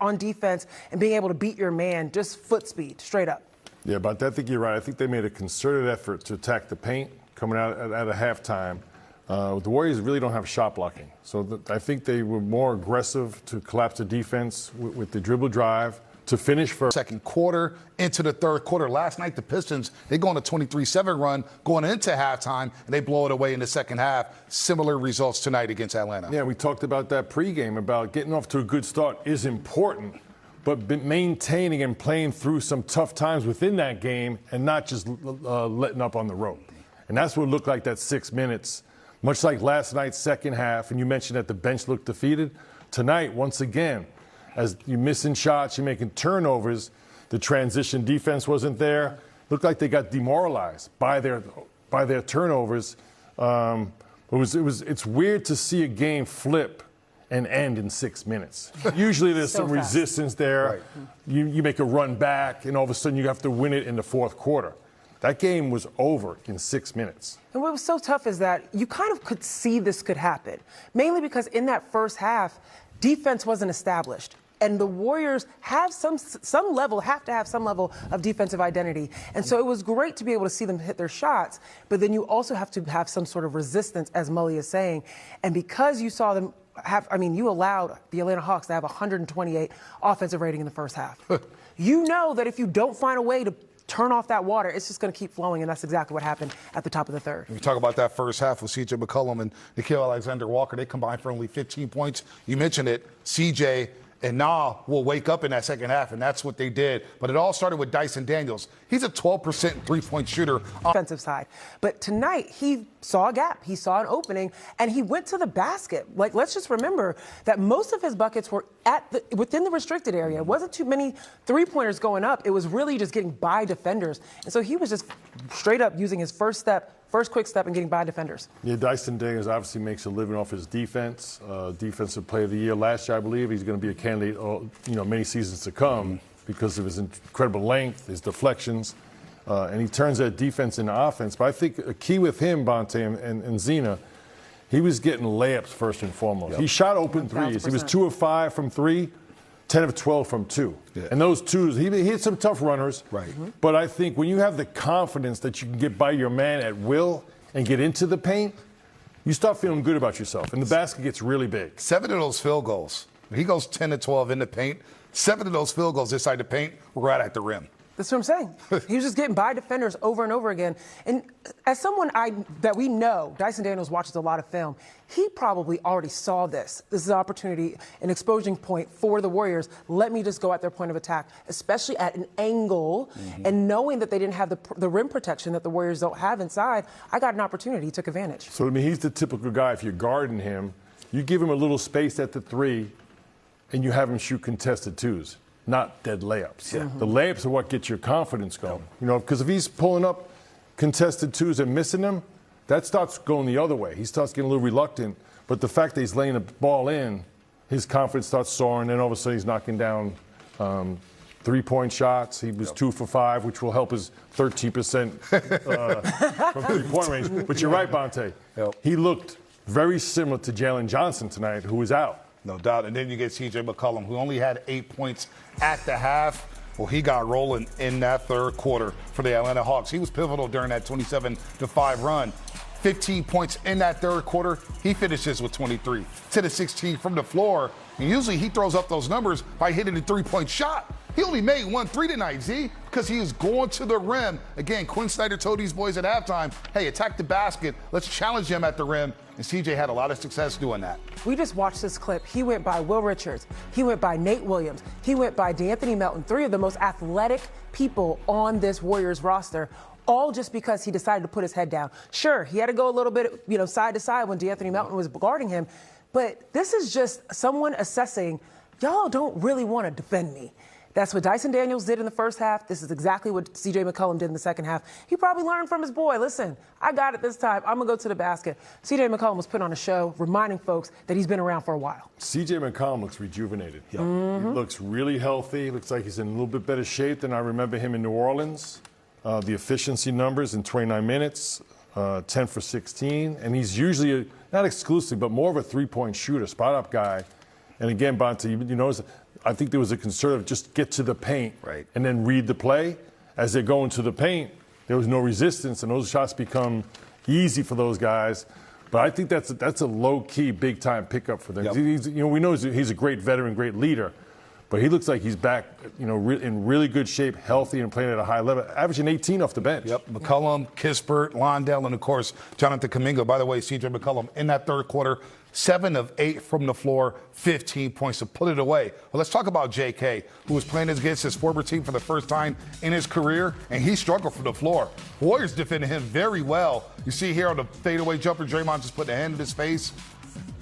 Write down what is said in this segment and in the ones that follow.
on defense and being able to beat your man, just foot speed, straight up. Yeah, but I think you're right. I think they made a concerted effort to attack the paint coming out at a halftime. The Warriors really don't have shot blocking. So I think they were more aggressive to collapse the defense with the dribble drive to finish for second quarter into the third quarter. Last night, the Pistons, they go on a 23-7 run going into halftime, and they blow it away in the second half. Similar results tonight against Atlanta. Yeah, we talked about that pregame, about getting off to a good start is important, but maintaining and playing through some tough times within that game and not just letting up on the road. And that's what it looked like that 6 minutes, much like last night's second half. And you mentioned that the bench looked defeated. Tonight, once again, as you're missing shots, you're making turnovers, the transition defense wasn't there. Looked like they got demoralized by their turnovers. It's weird to see a game flip and end in 6 minutes. Usually there's some resistance there. Right. You make a run back, and all of a sudden you have to win it in the fourth quarter. That game was over in 6 minutes. And what was so tough is that you kind of could see this could happen, mainly because in that first half, defense wasn't established. And the Warriors have have to have some level of defensive identity. And so it was great to be able to see them hit their shots, but then you also have to have some sort of resistance, as Mully is saying. And because you saw them you allowed the Atlanta Hawks to have 128 offensive rating in the first half. You know that if you don't find a way to turn off that water, it's just going to keep flowing, and that's exactly what happened at the top of the third. We talk about that first half with C.J. McCollum and Nickeil Alexander-Walker. They combined for only 15 points. You mentioned it, C.J. and Na will wake up in that second half, and that's what they did. But it all started with Dyson Daniels. He's a 12% three-point shooter. Offensive side. But tonight, he saw a gap. He saw an opening, and he went to the basket. Like, let's just remember that most of his buckets were within the restricted area. It wasn't too many three-pointers going up. It was really just getting by defenders. And so he was just straight up using his first quick step and getting by defenders. Yeah, Dyson Daniels obviously makes a living off his defense. Defensive Player of the Year last year, I believe. He's going to be a candidate, many seasons to come because of his incredible length, his deflections, and he turns that defense into offense. But I think a key with him, Bonte and Zena, he was getting layups first and foremost. Yep. He shot open threes. 1,000%. He was 2 of 5 from 3. 10 of 12 from 2. Yeah. And those twos, he hit some tough runners. Right. Mm-hmm. But I think when you have the confidence that you can get by your man at will and get into the paint, you start feeling good about yourself. And the basket gets really big. 7 of those field goals. He goes 10 to 12 in the paint. 7 of those field goals inside the paint were right at the rim. That's what I'm saying. He was just getting by defenders over and over again. And as someone that we know, Dyson Daniels watches a lot of film, he probably already saw this. This is an opportunity, an exposing point for the Warriors. Let me just go at their point of attack, especially at an angle. Mm-hmm. And knowing that they didn't have the rim protection that the Warriors don't have inside, I got an opportunity. He took advantage. So, he's the typical guy, if you're guarding him, you give him a little space at the 3, and you have him shoot contested 2s. Not dead layups. Yeah. The layups are what gets your confidence going. Because if he's pulling up contested 2s and missing them, that starts going the other way. He starts getting a little reluctant. But the fact that he's laying the ball in, his confidence starts soaring, and all of a sudden he's knocking down three-point shots. He was 2 for 5, which will help his 13% from three-point range. But you're right, Bonte. Yep. He looked very similar to Jalen Johnson tonight, who was out. No doubt. And then you get C.J. McCollum, who only had 8 points at the half. Well, he got rolling in that third quarter for the Atlanta Hawks. He was pivotal during that 27-5 run. 15 points in that third quarter. He finishes with 23. 10 to 16 from the floor. And usually he throws up those numbers by hitting a three-point shot. He only made 1 3 tonight, Z, because he is going to the rim. Again, Quinn Snyder told these boys at halftime, hey, attack the basket. Let's challenge him at the rim. And CJ had a lot of success doing that. We just watched this clip. He went by Will Richards. He went by Nate Williams. He went by D'Anthony Melton, 3 of the most athletic people on this Warriors roster, all just because he decided to put his head down. Sure, he had to go a little bit, side to side when D'Anthony Melton was guarding him. But this is just someone assessing, y'all don't really want to defend me. That's what Dyson Daniels did in the first half. This is exactly what C.J. McCollum did in the second half. He probably learned from his boy. Listen, I got it this time. I'm going to go to the basket. C.J. McCollum was putting on a show, reminding folks that he's been around for a while. C.J. McCollum looks rejuvenated. Yep. He looks really healthy. Looks like he's in a little bit better shape than I remember him in New Orleans. The efficiency numbers in 29 minutes, 10 for 16. And he's usually, not exclusive, but more of a three-point shooter, spot-up guy. And again, Bonte, you notice I think there was a concern of just get to the paint right, and then read the play. As they go into the paint, there was no resistance, and those shots become easy for those guys. But I think that's a low-key, big-time pickup for them. Yep. We know he's a great veteran, great leader, but he looks like he's back, in really good shape, healthy, and playing at a high level, averaging 18 off the bench. Yep, McCollum, Kispert, Londell, and, of course, Jonathan Kuminga. By the way, C.J. McCollum in that third quarter, 7 of 8 from the floor, 15 points to put it away. Well, let's talk about J.K., who was playing against his former team for the first time in his career, and he struggled from the floor. Warriors defended him very well. You see here on the fadeaway jumper, Draymond just put a hand in his face.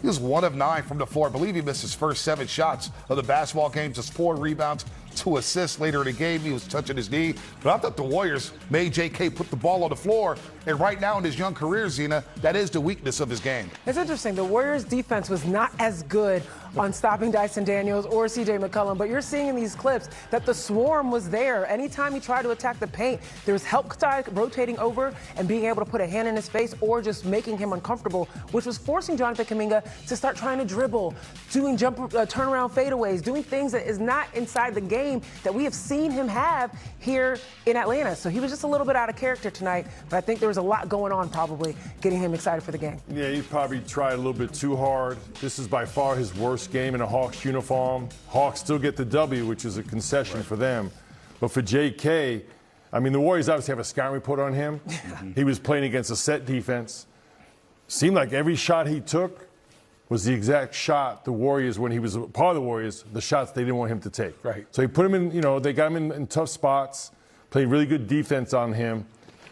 He was 1 of 9 from the floor. I believe he missed his first 7 shots of the basketball game, just 4 rebounds, 2 assists later in the game. He was touching his knee. But I thought the Warriors made J.K. put the ball on the floor. And right now in his young career, Zena, that is the weakness of his game. It's interesting. The Warriors' defense was not as good on stopping Dyson Daniels or C.J. McCollum, but you're seeing in these clips that the swarm was there. Anytime he tried to attack the paint, there was help rotating over and being able to put a hand in his face or just making him uncomfortable, which was forcing Jonathan Kuminga to start trying to dribble, doing turnaround fadeaways, doing things that is not inside the game that we have seen him have here in Atlanta. So he was just a little bit out of character tonight, but I think there was a lot going on probably getting him excited for the game. Yeah, he probably tried a little bit too hard. This is by far his worst game in a Hawks uniform. Hawks still get the W, which is a concession for them. But for J.K., I mean, the Warriors obviously have a scouting report on him. He was playing against a set defense. Seemed like every shot he took was the exact shot the Warriors, when he was a part of the Warriors, the shots they didn't want him to take. Right. So he put him in, they got him in tough spots, played really good defense on him,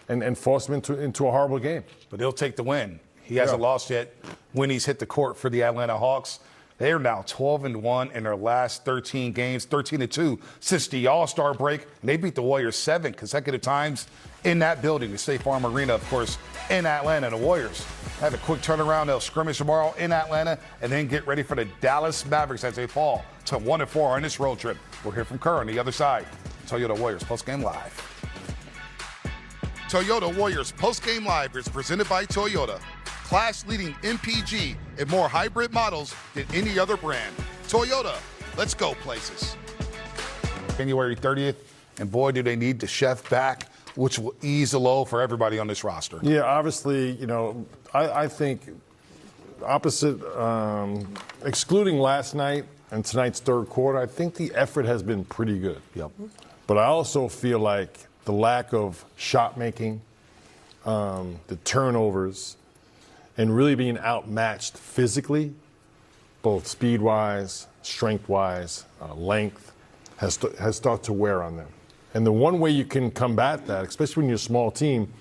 and forced him into a horrible game. But he'll take the win. He hasn't lost yet when he's hit the court for the Atlanta Hawks. They are now 12-1 in their last 13 games, 13-2 since the All-Star break. And they beat the Warriors 7 consecutive times in that building, the State Farm Arena, of course, in Atlanta. The Warriors have a quick turnaround. They'll scrimmage tomorrow in Atlanta and then get ready for the Dallas Mavericks as they fall to 1-4 on this road trip. We'll hear from Kerr on the other side. Toyota Warriors Postgame Live. Toyota Warriors Postgame Live is presented by Toyota. Class-leading MPG and more hybrid models than any other brand. Toyota, let's go places. January 30th, and boy, do they need the chef back, which will ease the load for everybody on this roster. Yeah, obviously, I think opposite, excluding last night and tonight's third quarter, I think the effort has been pretty good. Yep. But I also feel like the lack of shot making, the turnovers, and really being outmatched physically, both speed-wise, strength-wise, length, has started to wear on them. And the one way you can combat that, especially when you're a small team,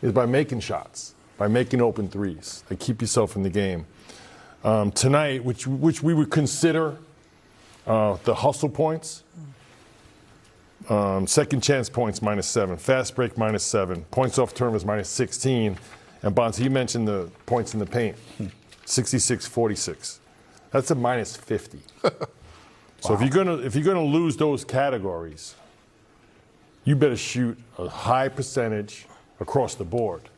is by making shots, by making open threes. They keep yourself in the game. Tonight, which we would consider the hustle points, second chance points -7, fast break -7, points off turnovers -16. And Bonds, he mentioned the points in the paint, 66-46. That's a -50. So if you're gonna lose those categories, you better shoot a high percentage across the board.